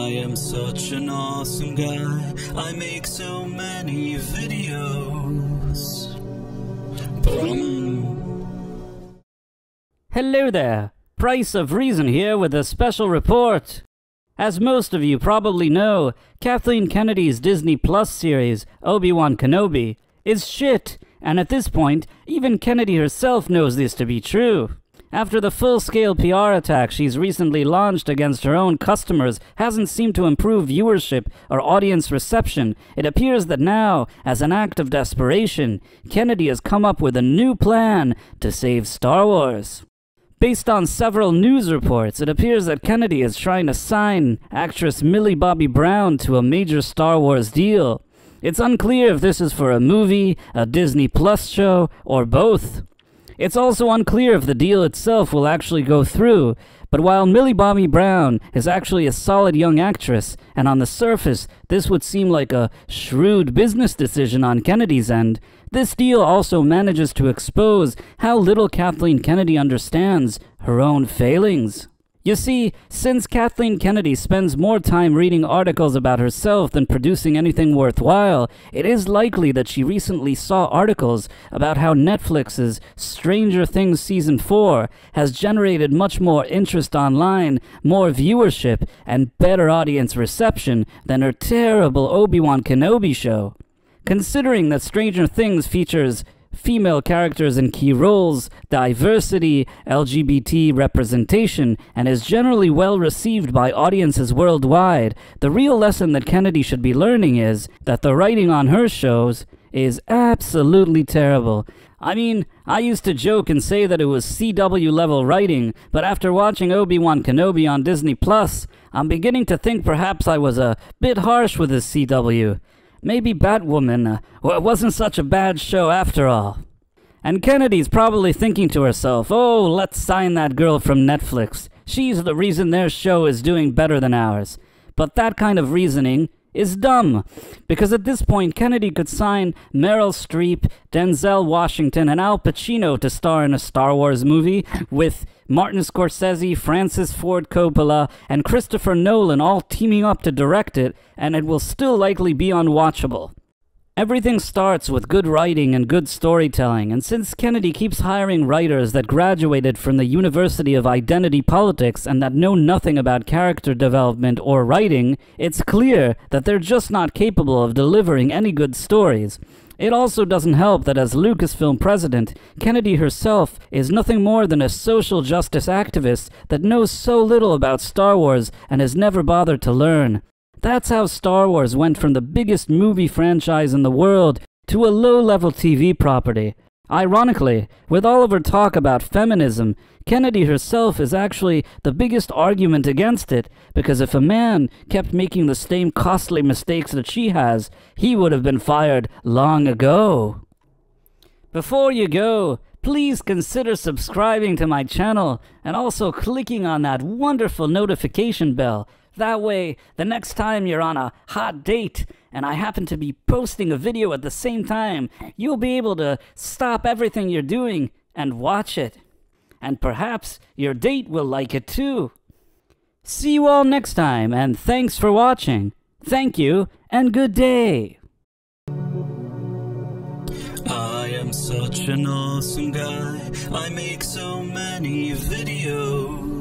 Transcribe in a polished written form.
I am such an awesome guy. I make so many videos. Boom. Hello there, Price of Reason here with a special report. As most of you probably know, Kathleen Kennedy's Disney Plus series, Obi-Wan Kenobi, is shit, and at this point, even Kennedy herself knows this to be true. After the full-scale PR attack she's recently launched against her own customers hasn't seemed to improve viewership or audience reception, it appears that now, as an act of desperation, Kennedy has come up with a new plan to save Star Wars. Based on several news reports, it appears that Kennedy is trying to sign actress Millie Bobby Brown to a major Star Wars deal. It's unclear if this is for a movie, a Disney Plus show, or both. It's also unclear if the deal itself will actually go through, but while Millie Bobby Brown is actually a solid young actress, and on the surface this would seem like a shrewd business decision on Kennedy's end, this deal also manages to expose how little Kathleen Kennedy understands her own failings. You see, since Kathleen Kennedy spends more time reading articles about herself than producing anything worthwhile, it is likely that she recently saw articles about how Netflix's Stranger Things Season 4 has generated much more interest online, more viewership, and better audience reception than her terrible Obi-Wan Kenobi show. Considering that Stranger Things features female characters in key roles, diversity, LGBT representation, and is generally well received by audiences worldwide, the real lesson that Kennedy should be learning is that the writing on her shows is absolutely terrible. I mean, I used to joke and say that it was CW level writing, but after watching Obi-Wan Kenobi on Disney Plus, I'm beginning to think perhaps I was a bit harsh with this CW. Maybe Batwoman wasn't such a bad show after all. And Kennedy's probably thinking to herself, oh, let's sign that girl from Netflix. She's the reason their show is doing better than ours. But that kind of reasoning is dumb, because at this point Kennedy could sign Meryl Streep, Denzel Washington, and Al Pacino to star in a Star Wars movie, with Martin Scorsese, Francis Ford Coppola, and Christopher Nolan all teaming up to direct it, and it will still likely be unwatchable. Everything starts with good writing and good storytelling, and since Kennedy keeps hiring writers that graduated from the University of Identity Politics and that know nothing about character development or writing, it's clear that they're just not capable of delivering any good stories. It also doesn't help that as Lucasfilm president, Kennedy herself is nothing more than a social justice activist that knows so little about Star Wars and has never bothered to learn. That's how Star Wars went from the biggest movie franchise in the world to a low-level TV property. Ironically, with all of her talk about feminism, Kennedy herself is actually the biggest argument against it, because if a man kept making the same costly mistakes that she has, he would have been fired long ago. Before you go, please consider subscribing to my channel and also clicking on that wonderful notification bell. That way, the next time you're on a hot date and I happen to be posting a video at the same time, you'll be able to stop everything you're doing and watch it. And perhaps your date will like it too. See you all next time, and thanks for watching. Thank you, and good day. I am such an awesome guy. I make so many videos.